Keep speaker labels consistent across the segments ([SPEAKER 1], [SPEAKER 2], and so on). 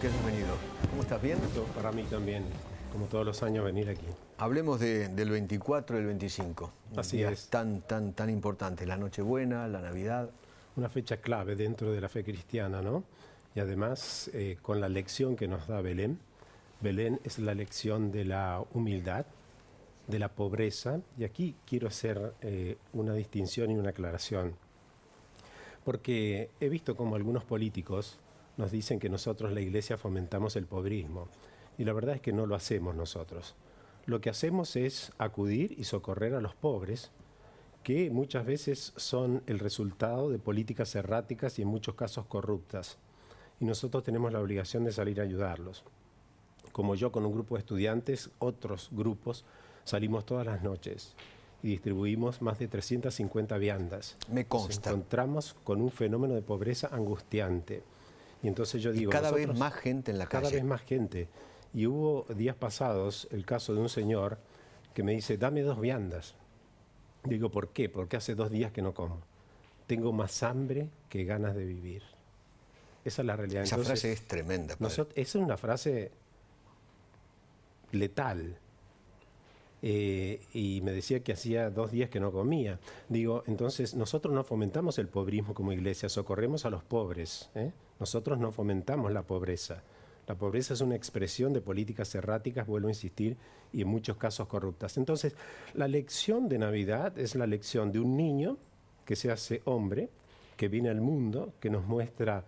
[SPEAKER 1] Bienvenido. ¿Cómo estás? ¿Bien?
[SPEAKER 2] Para mí también, como todos los años, venir aquí.
[SPEAKER 1] Hablemos del 24 y el 25.
[SPEAKER 2] Así
[SPEAKER 1] días
[SPEAKER 2] es.
[SPEAKER 1] tan importantes. La Nochebuena, la Navidad.
[SPEAKER 2] Una fecha clave dentro de la fe cristiana, ¿no? Y además, con la lección que nos da Belén. Belén es la lección de la humildad, de la pobreza. Y aquí quiero hacer una distinción y una aclaración. Porque he visto como algunos políticos nos dicen que nosotros, la Iglesia, fomentamos el pobrismo. Y la verdad es que no lo hacemos nosotros. Lo que hacemos es acudir y socorrer a los pobres, que muchas veces son el resultado de políticas erráticas y en muchos casos corruptas. Y nosotros tenemos la obligación de salir a ayudarlos. Como yo con un grupo de estudiantes, otros grupos, salimos todas las noches y distribuimos más de 350 viandas.
[SPEAKER 1] Me consta.
[SPEAKER 2] Nos encontramos con un fenómeno de pobreza angustiante. Y entonces yo digo,
[SPEAKER 1] y cada vez más gente en la calle.
[SPEAKER 2] Cada vez más gente. Y hubo días pasados el caso de un señor que me dice, dame 2 viandas. Digo, ¿por qué? Porque hace 2 días que no como. Tengo más hambre que ganas de vivir. Esa es la realidad.
[SPEAKER 1] Esa frase es tremenda.
[SPEAKER 2] Esa es una frase letal. Y me decía que hacía 2 días que no comía. Digo, entonces nosotros no fomentamos el pobrismo como iglesia, socorremos a los pobres. Nosotros no fomentamos la pobreza. La pobreza es una expresión de políticas erráticas, vuelvo a insistir, y en muchos casos corruptas. Entonces, la lección de Navidad es la lección de un niño que se hace hombre, que viene al mundo, que nos muestra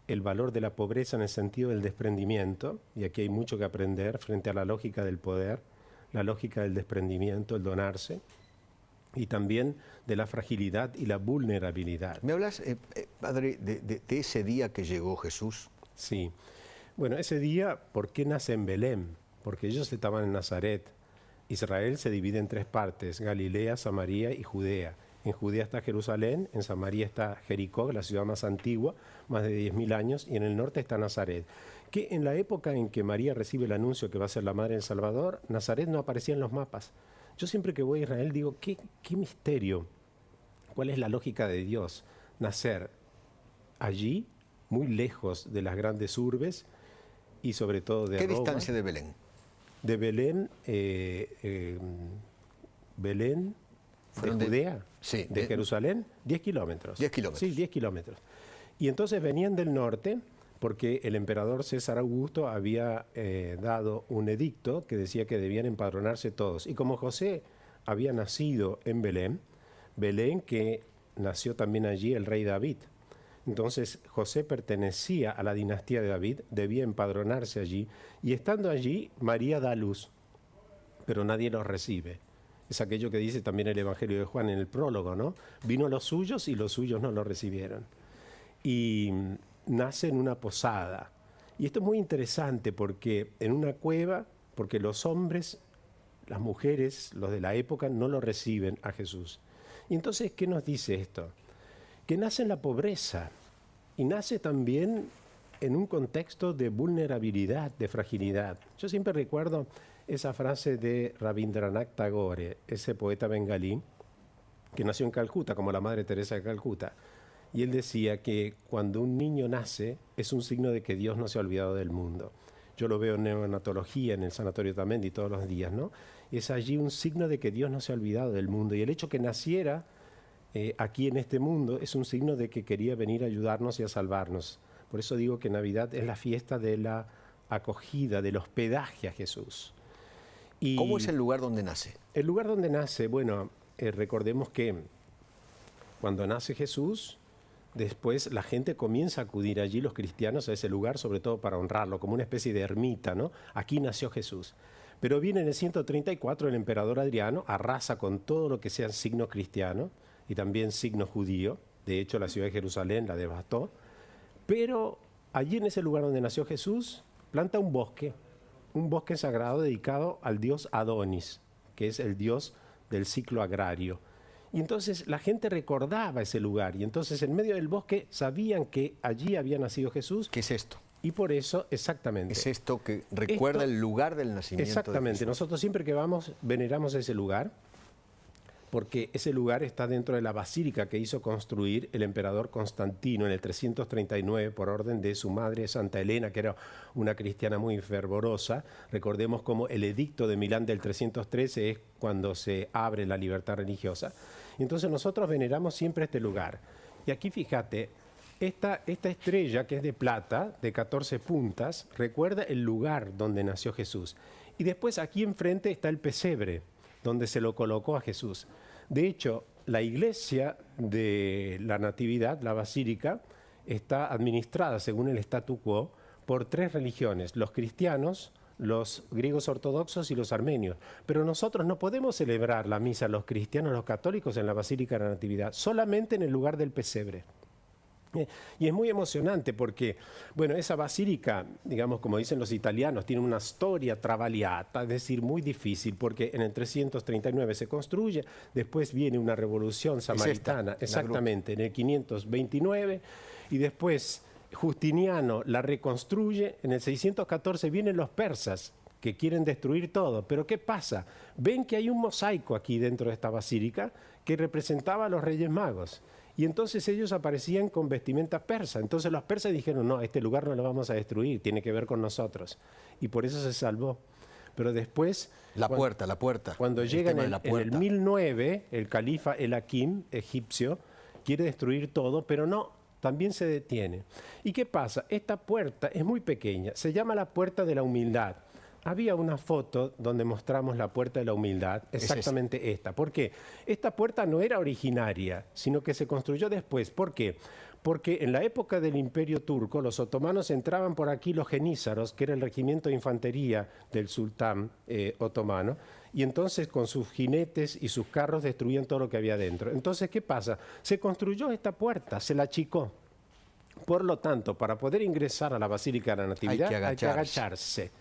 [SPEAKER 2] el valor de la pobreza en el sentido del desprendimiento, y aquí hay mucho que aprender frente a la lógica del poder, la lógica del desprendimiento, el donarse, y también de la fragilidad y la vulnerabilidad.
[SPEAKER 1] ¿Me hablas, padre, de ese día que llegó Jesús?
[SPEAKER 2] Sí. Bueno, ese día, ¿por qué nace en Belén? Porque ellos estaban en Nazaret. Israel se divide en 3 partes, Galilea, Samaria y Judea. En Judea está Jerusalén, en Samaria está Jericó, la ciudad más antigua, más de 10.000 años, y en el norte está Nazaret. Que en la época en que María recibe el anuncio que va a ser la madre del Salvador, Nazaret no aparecía en los mapas. Yo siempre que voy a Israel digo, ¿qué misterio? ¿Cuál es la lógica de Dios? Nacer allí, muy lejos de las grandes urbes, y sobre todo de
[SPEAKER 1] ¿Qué
[SPEAKER 2] Roma.
[SPEAKER 1] distancia de Belén?
[SPEAKER 2] De Belén, Belén, de Judea,
[SPEAKER 1] sí,
[SPEAKER 2] de Jerusalén, 10 kilómetros.
[SPEAKER 1] 10 kilómetros.
[SPEAKER 2] Sí, 10 kilómetros. Y entonces venían del norte, porque el emperador César Augusto había dado un edicto que decía que debían empadronarse todos. Y como José había nacido en Belén, Belén que nació también allí el rey David. Entonces José pertenecía a la dinastía de David, debía empadronarse allí, y estando allí María da a luz, pero nadie los recibe. Es aquello que dice también el Evangelio de Juan en el prólogo, ¿no? Vino a los suyos y los suyos no lo recibieron. Y nace en una posada. Y esto es muy interesante porque en una cueva, porque los hombres, las mujeres, los de la época, no lo reciben a Jesús. Y entonces, ¿qué nos dice esto? Que nace en la pobreza y nace también en un contexto de vulnerabilidad, de fragilidad. Yo siempre recuerdo esa frase de Rabindranath Tagore, ese poeta bengalí que nació en Calcuta, como la Madre Teresa de Calcuta. Y él decía que cuando un niño nace es un signo de que Dios no se ha olvidado del mundo. Yo lo veo en neonatología, en el Sanatorio Tamendi todos los días, ¿no? Es allí un signo de que Dios no se ha olvidado del mundo. Y el hecho que naciera aquí en este mundo es un signo de que quería venir a ayudarnos y a salvarnos. Por eso digo que Navidad es la fiesta de la acogida, del hospedaje a Jesús. Y
[SPEAKER 1] ¿cómo es el lugar donde nace?
[SPEAKER 2] El lugar donde nace, bueno, recordemos que cuando nace Jesús, después la gente comienza a acudir allí, los cristianos, a ese lugar, sobre todo para honrarlo, como una especie de ermita, ¿no? Aquí nació Jesús. Pero viene en el 134 el emperador Adriano, arrasa con todo lo que sea signo cristiano y también signo judío. De hecho, la ciudad de Jerusalén la devastó. Pero allí en ese lugar donde nació Jesús, planta un bosque sagrado dedicado al dios Adonis, que es el dios del ciclo agrario. Y entonces la gente recordaba ese lugar, y entonces en medio del bosque sabían que allí había nacido Jesús.
[SPEAKER 1] ¿Qué es esto?
[SPEAKER 2] Y por eso, exactamente.
[SPEAKER 1] Es esto que recuerda el lugar del nacimiento.
[SPEAKER 2] Exactamente.
[SPEAKER 1] De Jesús.
[SPEAKER 2] Nosotros siempre que vamos, veneramos ese lugar. porque ese lugar está dentro de la basílica que hizo construir el emperador Constantino en el 339 por orden de su madre Santa Elena, que era una cristiana muy fervorosa. Recordemos cómo el edicto de Milán del 313 es cuando se abre la libertad religiosa. Entonces nosotros veneramos siempre este lugar. Y aquí fíjate, esta estrella que es de plata, de 14 puntas, recuerda el lugar donde nació Jesús. Y después aquí enfrente está el pesebre, donde se lo colocó a Jesús. De hecho, la iglesia de la Natividad, la basílica, está administrada, según el statu quo, por 3 religiones: los cristianos, los griegos ortodoxos y los armenios. Pero nosotros no podemos celebrar la misa, los cristianos, los católicos, en la Basílica de la Natividad, solamente en el lugar del pesebre. Y es muy emocionante porque, bueno, esa basílica, digamos, como dicen los italianos, tiene una storia travagliata, es decir, muy difícil, porque en el 339 se construye, después viene una revolución samaritana, exactamente, en el 529, y después Justiniano la reconstruye, en el 614 vienen los persas, que quieren destruir todo. Pero ¿qué pasa? Ven que hay un mosaico aquí dentro de esta basílica que representaba a los Reyes Magos. Y entonces ellos aparecían con vestimenta persa. Entonces los persas dijeron, no, este lugar no lo vamos a destruir, tiene que ver con nosotros. Y por eso se salvó. Pero después...
[SPEAKER 1] La puerta.
[SPEAKER 2] Cuando llega en el 1009, el califa El Hakim, egipcio, quiere destruir todo, pero no, también se detiene. ¿Y qué pasa? Esta puerta es muy pequeña, se llama la Puerta de la Humildad. Había una foto donde mostramos la Puerta de la Humildad, exactamente esta. ¿Por qué? Esta puerta no era originaria, sino que se construyó después. ¿Por qué? Porque en la época del Imperio Turco, los otomanos entraban por aquí, los genízaros, que era el regimiento de infantería del sultán otomano, y entonces con sus jinetes y sus carros destruían todo lo que había dentro. Entonces, ¿qué pasa? Se construyó esta puerta, se la achicó. Por lo tanto, para poder ingresar a la Basílica de la Natividad hay que agacharse.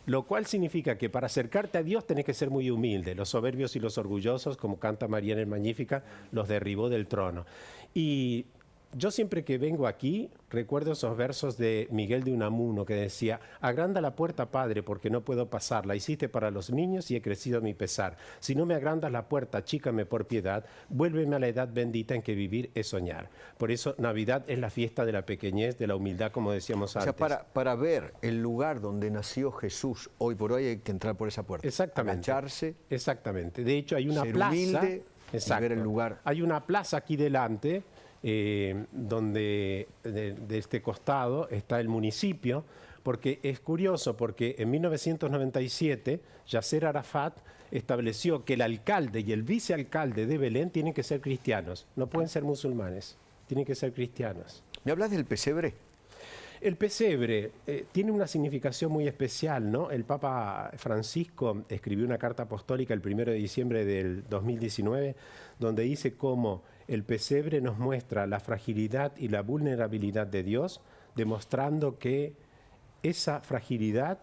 [SPEAKER 2] Lo cual significa que para acercarte a Dios tenés que ser muy humilde. Los soberbios y los orgullosos, como canta María en el Magnífica, los derribó del trono. Y yo siempre que vengo aquí recuerdo esos versos de Miguel de Unamuno que decía: agranda la puerta, Padre, porque no puedo pasar. La hiciste para los niños y he crecido a mi pesar. Si no me agrandas la puerta, achícame por piedad. Vuélveme a la edad bendita en que vivir es soñar. Por eso Navidad es la fiesta de la pequeñez, de la humildad, como decíamos antes.
[SPEAKER 1] O sea, para ver el lugar donde nació Jesús, hoy por hoy hay que entrar por esa puerta.
[SPEAKER 2] Exactamente.
[SPEAKER 1] Agacharse.
[SPEAKER 2] Exactamente. De hecho, hay una
[SPEAKER 1] ser
[SPEAKER 2] plaza.
[SPEAKER 1] Humilde,
[SPEAKER 2] exacto.
[SPEAKER 1] Y ver el lugar.
[SPEAKER 2] Hay una plaza aquí delante, donde de este costado está el municipio, porque es curioso, porque en 1997 Yasser Arafat estableció que el alcalde y el vicealcalde de Belén tienen que ser cristianos, no pueden ser musulmanes, tienen que ser cristianos.
[SPEAKER 1] ¿Me hablas del pesebre?
[SPEAKER 2] El pesebre tiene una significación muy especial, ¿no? El Papa Francisco escribió una carta apostólica el 1 de diciembre del 2019, donde dice cómo el pesebre nos muestra la fragilidad y la vulnerabilidad de Dios, demostrando que esa fragilidad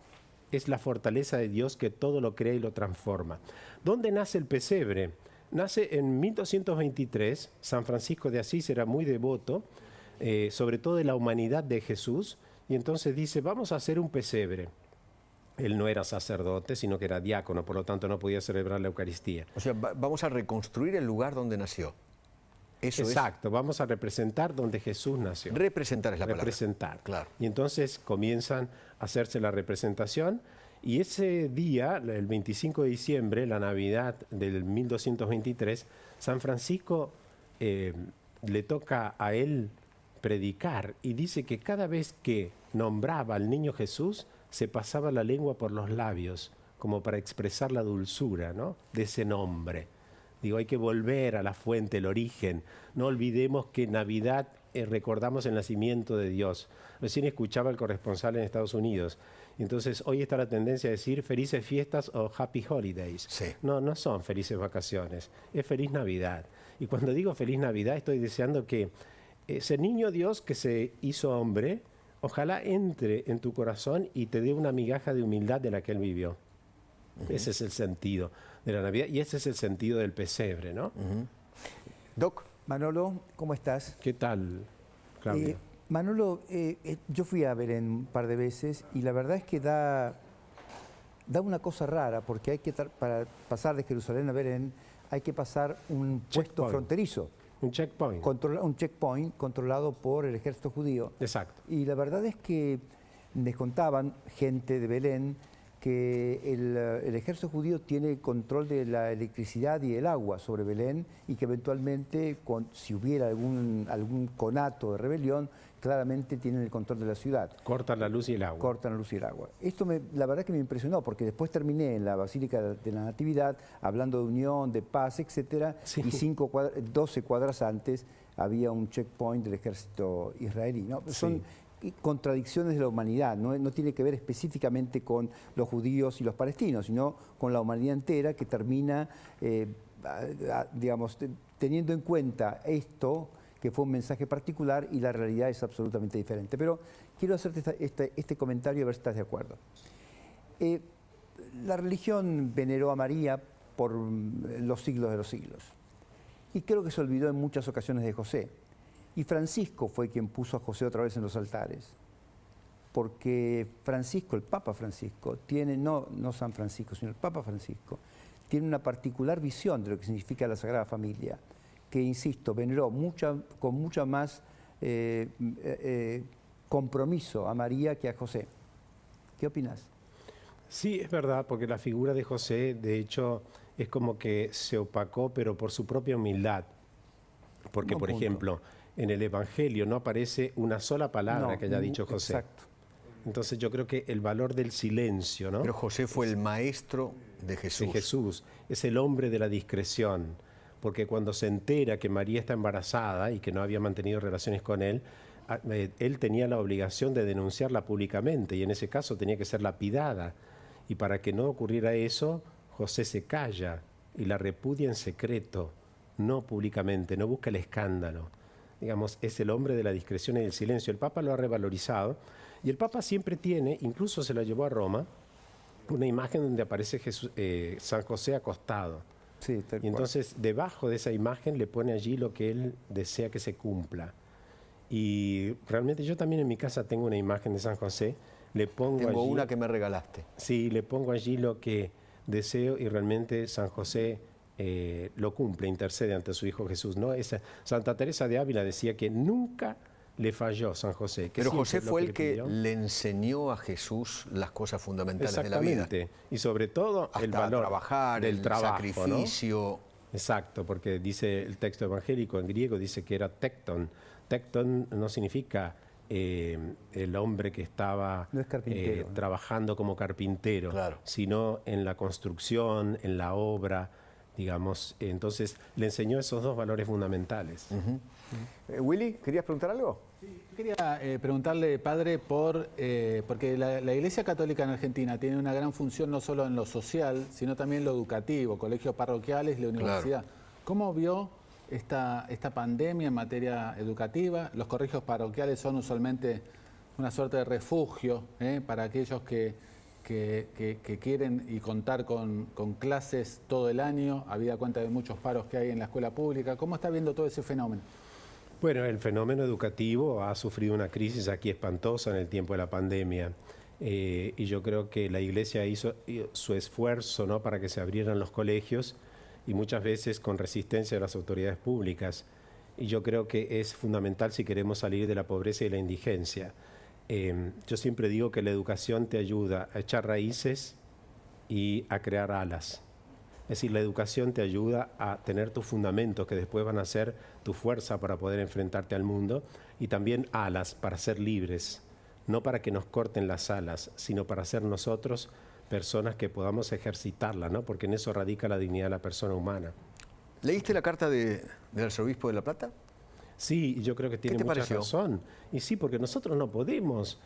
[SPEAKER 2] es la fortaleza de Dios que todo lo crea y lo transforma. ¿Dónde nace el pesebre? Nace en 1223, San Francisco de Asís era muy devoto, sobre todo de la humanidad de Jesús, y entonces dice, vamos a hacer un pesebre. Él no era sacerdote, sino que era diácono, por lo tanto no podía celebrar la Eucaristía.
[SPEAKER 1] O sea, vamos a reconstruir el lugar donde nació. Eso
[SPEAKER 2] exacto, vamos a representar donde Jesús nació.
[SPEAKER 1] Representar es la palabra.
[SPEAKER 2] Representar.
[SPEAKER 1] Claro.
[SPEAKER 2] Y entonces comienzan a hacerse la representación, y ese día, el 25 de diciembre, la Navidad del 1223, San Francisco le toca a él predicar, y dice que cada vez que nombraba al niño Jesús, se pasaba la lengua por los labios, como para expresar la dulzura, ¿no?, de ese nombre. Digo, hay que volver a la fuente, el origen. No olvidemos que Navidad recordamos el nacimiento de Dios. Recién escuchaba al corresponsal en Estados Unidos. Entonces, hoy está la tendencia a decir felices fiestas o happy holidays.
[SPEAKER 1] Sí.
[SPEAKER 2] No, no son felices vacaciones, es feliz Navidad. Y cuando digo feliz Navidad, estoy deseando que ese niño Dios que se hizo hombre, ojalá entre en tu corazón y te dé una migaja de humildad de la que él vivió. Ese es el sentido de la Navidad y ese es el sentido del pesebre, ¿no?
[SPEAKER 1] Doc.
[SPEAKER 3] Manolo, ¿cómo estás?
[SPEAKER 2] ¿Qué tal, Claudio?
[SPEAKER 3] Manolo, yo fui a Belén un par de veces y la verdad es que da una cosa rara, porque hay que para pasar de Jerusalén a Belén hay que pasar un puesto
[SPEAKER 2] Checkpoint.
[SPEAKER 3] fronterizo.
[SPEAKER 2] Un checkpoint.
[SPEAKER 3] Un checkpoint controlado por el ejército judío.
[SPEAKER 2] Exacto.
[SPEAKER 3] Y la verdad es que les contaban gente de Belén que el ejército judío tiene control de la electricidad y el agua sobre Belén y que eventualmente, si hubiera algún conato de rebelión, claramente tienen el control de la ciudad.
[SPEAKER 2] Cortan la luz y el agua.
[SPEAKER 3] Cortan la luz y el agua. Esto la verdad que me impresionó porque después terminé en la Basílica de la Natividad hablando de unión, de paz, etcétera,
[SPEAKER 2] Sí.
[SPEAKER 3] y 12 cuadras antes había un checkpoint del ejército israelí, ¿no?
[SPEAKER 2] Sí.
[SPEAKER 3] Son contradicciones de la humanidad, no tiene que ver específicamente con los judíos y los palestinos, sino con la humanidad entera que termina, digamos, teniendo en cuenta esto, que fue un mensaje particular y la realidad es absolutamente diferente. Pero quiero hacerte este comentario a ver si estás de acuerdo. La religión veneró a María por los siglos de los siglos y creo que se olvidó en muchas ocasiones de José. Y Francisco fue quien puso a José otra vez en los altares, porque Francisco, el Papa Francisco, tiene, no San Francisco, sino el Papa Francisco, tiene una particular visión de lo que significa la Sagrada Familia, que, insisto, veneró con mucha más compromiso a María que a José. ¿Qué opinas?
[SPEAKER 2] Sí, es verdad, porque la figura de José, de hecho, es como que se opacó, pero por su propia humildad. Porque, por ejemplo, en el Evangelio no aparece una sola palabra que haya dicho José.
[SPEAKER 3] Exacto.
[SPEAKER 2] Entonces yo creo que el valor del silencio, ¿no?
[SPEAKER 1] Pero José fue el maestro de Jesús.
[SPEAKER 2] De Jesús, es el hombre de la discreción, porque cuando se entera que María está embarazada y que no había mantenido relaciones con él tenía la obligación de denunciarla públicamente y en ese caso tenía que ser lapidada. Y para que no ocurriera eso, José se calla y la repudia en secreto, no públicamente, no busca el escándalo. Digamos, es el hombre de la discreción y del silencio. El Papa lo ha revalorizado y el Papa siempre tiene, incluso se lo llevó a Roma, una imagen donde aparece San José acostado.
[SPEAKER 3] Sí, tal cual.
[SPEAKER 2] Y entonces debajo de esa imagen le pone allí lo que él desea que se cumpla. Y realmente yo también en mi casa tengo una imagen de San José.
[SPEAKER 1] Tengo
[SPEAKER 2] allí,
[SPEAKER 1] una que me regalaste.
[SPEAKER 2] Sí, le pongo allí lo que deseo y realmente San José lo cumple, intercede ante su Hijo Jesús, ¿no? Santa Teresa de Ávila decía que nunca le falló San José.
[SPEAKER 1] Pero José fue el que le enseñó a Jesús las cosas fundamentales de la vida.
[SPEAKER 2] Exactamente, y sobre todo
[SPEAKER 1] hasta
[SPEAKER 2] el valor
[SPEAKER 1] trabajar,
[SPEAKER 2] del
[SPEAKER 1] el
[SPEAKER 2] trabajo,
[SPEAKER 1] sacrificio.
[SPEAKER 2] ¿no? Exacto, porque dice el texto evangélico en griego, dice que era tecton. Tecton no significa el hombre que estaba
[SPEAKER 3] No es carpintero, ¿no?
[SPEAKER 2] trabajando como carpintero,
[SPEAKER 1] Claro.
[SPEAKER 2] sino en la construcción, en la obra, digamos. Entonces le enseñó esos dos valores fundamentales.
[SPEAKER 1] Willy, ¿querías preguntar algo?
[SPEAKER 4] Quería preguntarle, padre, porque la Iglesia Católica en Argentina tiene una gran función no solo en lo social, sino también en lo educativo, colegios parroquiales y la universidad.
[SPEAKER 1] Claro.
[SPEAKER 4] ¿Cómo vio esta pandemia en materia educativa? Los colegios parroquiales son usualmente una suerte de refugio para aquellos que quieren y contar con clases todo el año, habida cuenta de muchos paros que hay en la escuela pública. ¿Cómo está viendo todo ese fenómeno?
[SPEAKER 2] Bueno, el fenómeno educativo ha sufrido una crisis aquí espantosa en el tiempo de la pandemia y yo creo que la Iglesia hizo su esfuerzo, ¿no?, para que se abrieran los colegios y muchas veces con resistencia de las autoridades públicas. Y yo creo que es fundamental si queremos salir de la pobreza y la indigencia. Yo siempre digo que la educación te ayuda a echar raíces y a crear alas. Es decir, la educación te ayuda a tener tus fundamentos que después van a ser tu fuerza para poder enfrentarte al mundo y también alas para ser libres, no para que nos corten las alas, sino para ser nosotros personas que podamos ejercitarla, ¿no? Porque en eso radica la dignidad de la persona humana.
[SPEAKER 1] ¿Leíste la carta del arzobispo de La Plata?
[SPEAKER 2] Sí, yo creo que tiene mucha razón. Y sí, porque nosotros no podemos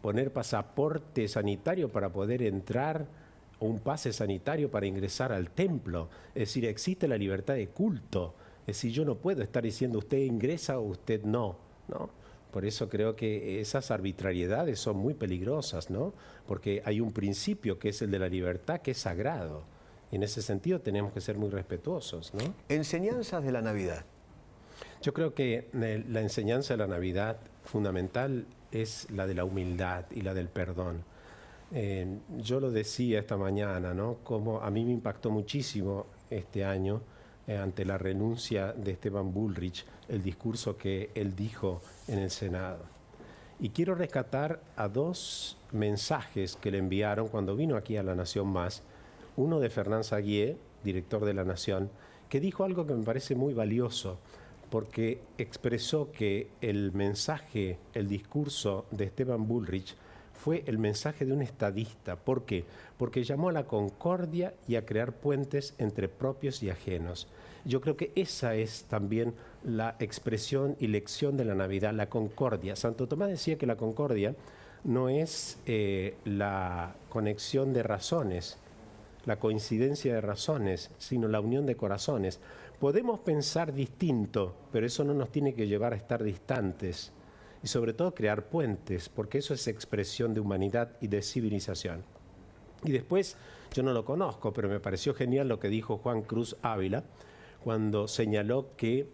[SPEAKER 2] poner pasaporte sanitario para poder entrar o un pase sanitario para ingresar al templo. Es decir, existe la libertad de culto. Es decir, yo no puedo estar diciendo usted ingresa o usted no, ¿no? Por eso creo que esas arbitrariedades son muy peligrosas, ¿no? Porque hay un principio que es el de la libertad, que es sagrado. Y en ese sentido tenemos que ser muy respetuosos, ¿no?
[SPEAKER 1] Enseñanzas de la Navidad.
[SPEAKER 2] Yo creo que la enseñanza de la Navidad fundamental es la de la humildad y la del perdón. Yo lo decía esta mañana, ¿no? Como a mí me impactó muchísimo este año, ante la renuncia de Esteban Bullrich, el discurso que él dijo en el Senado. Y quiero rescatar a dos mensajes que le enviaron cuando vino aquí a La Nación Más. Uno de Fernán Saguier, director de La Nación, que dijo algo que me parece muy valioso, porque expresó que el mensaje, el discurso de Esteban Bullrich fue el mensaje de un estadista. ¿Por qué? Porque llamó a la concordia y a crear puentes entre propios y ajenos. Yo creo que esa es también la expresión y lección de la Navidad, la concordia. Santo Tomás decía que la concordia no es la conexión de razones, la coincidencia de razones, sino la unión de corazones. Podemos pensar distinto, pero eso no nos tiene que llevar a estar distantes. Y sobre todo crear puentes, porque eso es expresión de humanidad y de civilización. Y después, yo no lo conozco, pero me pareció genial lo que dijo Juan Cruz Ávila, cuando señaló que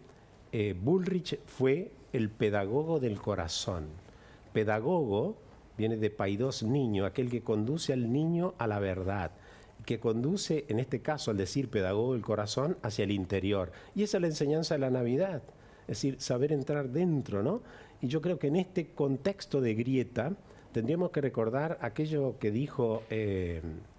[SPEAKER 2] Bullrich fue el pedagogo del corazón. Pedagogo viene de paidos, niño, aquel que conduce al niño a la verdad, que conduce, en este caso, al decir pedagogo del corazón, hacia el interior. Y esa es la enseñanza de la Navidad, es decir, saber entrar dentro, ¿no? Y yo creo que en este contexto de grieta tendríamos que recordar aquello que dijo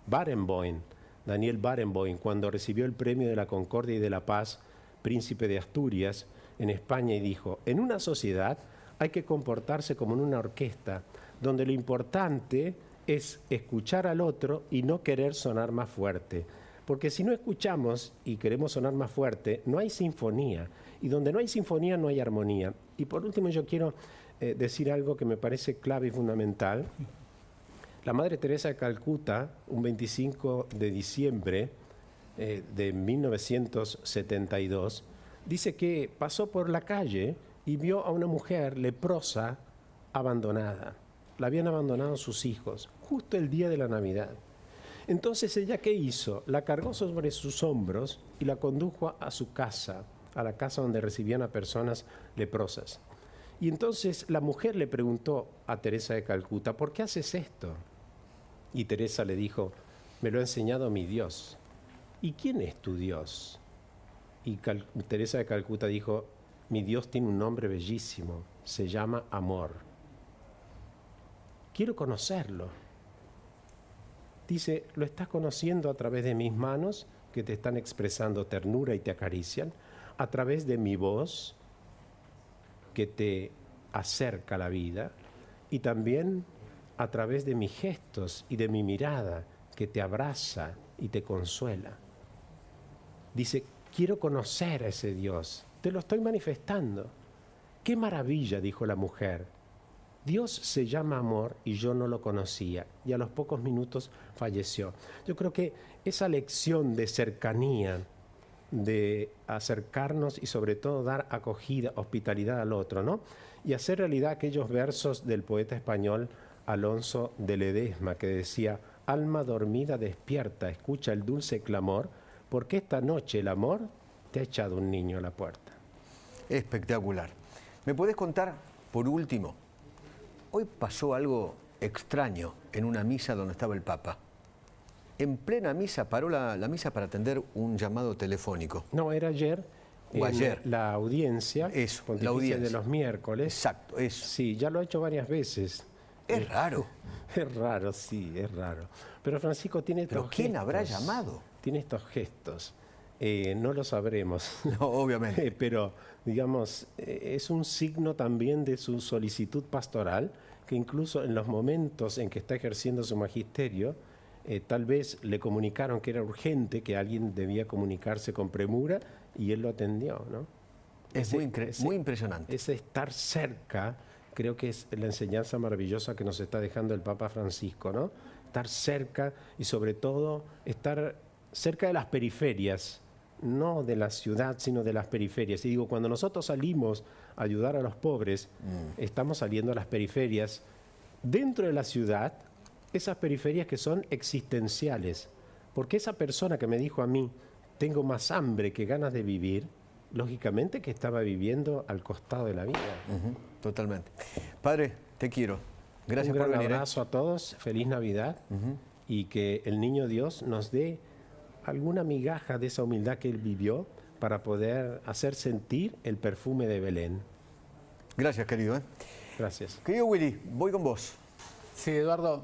[SPEAKER 2] Barenboim, Daniel Barenboim, cuando recibió el Premio de la Concordia y de la Paz, Príncipe de Asturias, en España, y dijo: en una sociedad hay que comportarse como en una orquesta, donde lo importante es escuchar al otro y no querer sonar más fuerte. Porque si no escuchamos y queremos sonar más fuerte, no hay sinfonía. Y donde no hay sinfonía, no hay armonía. Y por último, yo quiero decir algo que me parece clave y fundamental. La Madre Teresa de Calcuta, un 25 de diciembre de 1972, dice que pasó por la calle y vio a una mujer leprosa abandonada. La habían abandonado sus hijos, justo el día de la Navidad. Entonces, ¿ella qué hizo? La cargó sobre sus hombros y la condujo a su casa, a la casa donde recibían a personas leprosas. Y entonces la mujer le preguntó a Teresa de Calcuta: ¿por qué haces esto? Y Teresa le dijo: me lo ha enseñado mi Dios. ¿Y quién es tu Dios? Y Teresa de Calcuta dijo: mi Dios tiene un nombre bellísimo, se llama amor. Quiero conocerlo. Dice: lo estás conociendo a través de mis manos, que te están expresando ternura y te acarician, a través de mi voz, que te acerca a la vida, y también a través de mis gestos y de mi mirada, que te abraza y te consuela. Dice: quiero conocer a ese Dios, te lo estoy manifestando. ¡Qué maravilla!, dijo la mujer. Dios se llama amor y yo no lo conocía, y a los pocos minutos falleció. Yo creo que esa lección de cercanía, de acercarnos y sobre todo dar acogida, hospitalidad al otro, ¿no? Y hacer realidad aquellos versos del poeta español Alonso de Ledesma, que decía: alma dormida despierta, escucha el dulce clamor, porque esta noche el amor te ha echado un niño a la puerta.
[SPEAKER 1] Espectacular. ¿Me podés contar, por último, hoy pasó algo extraño en una misa donde estaba el Papa? En plena misa paró la misa para atender un llamado telefónico.
[SPEAKER 2] No, era ayer.
[SPEAKER 1] O ayer.
[SPEAKER 2] La audiencia,
[SPEAKER 1] eso,
[SPEAKER 2] pontificia
[SPEAKER 1] la audiencia
[SPEAKER 2] de los miércoles.
[SPEAKER 1] Exacto, eso.
[SPEAKER 2] Sí, ya lo ha hecho varias veces.
[SPEAKER 1] Es raro.
[SPEAKER 2] Es raro, sí, es raro. Pero Francisco tiene estos
[SPEAKER 1] ¿Pero quién
[SPEAKER 2] gestos.
[SPEAKER 1] habrá llamado?
[SPEAKER 2] Tiene estos gestos. No lo sabremos.
[SPEAKER 1] No, obviamente.
[SPEAKER 2] Pero, digamos, es un signo también de su solicitud pastoral, que incluso en los momentos en que está ejerciendo su magisterio, tal vez le comunicaron que era urgente, que alguien debía comunicarse con premura, y él lo atendió, ¿no?
[SPEAKER 1] Es muy impresionante.
[SPEAKER 2] Ese estar cerca, creo que es la enseñanza maravillosa que nos está dejando el Papa Francisco, ¿no? Estar cerca y sobre todo estar cerca de las periferias, no de la ciudad, sino de las periferias. Y digo, cuando nosotros salimos a ayudar a los pobres, estamos saliendo a las periferias. Dentro de la ciudad, esas periferias que son existenciales. Porque esa persona que me dijo a mí: tengo más hambre que ganas de vivir, lógicamente que estaba viviendo al costado de la vida.
[SPEAKER 1] Totalmente. Padre, te quiero. Gracias por venir.
[SPEAKER 2] Un gran abrazo a todos, feliz Navidad, y que el Niño Dios nos dé alguna migaja de esa humildad que él vivió para poder hacer sentir el perfume de Belén.
[SPEAKER 1] Gracias, querido.
[SPEAKER 2] Gracias.
[SPEAKER 1] Querido Willy, voy con vos.
[SPEAKER 4] Sí, Eduardo,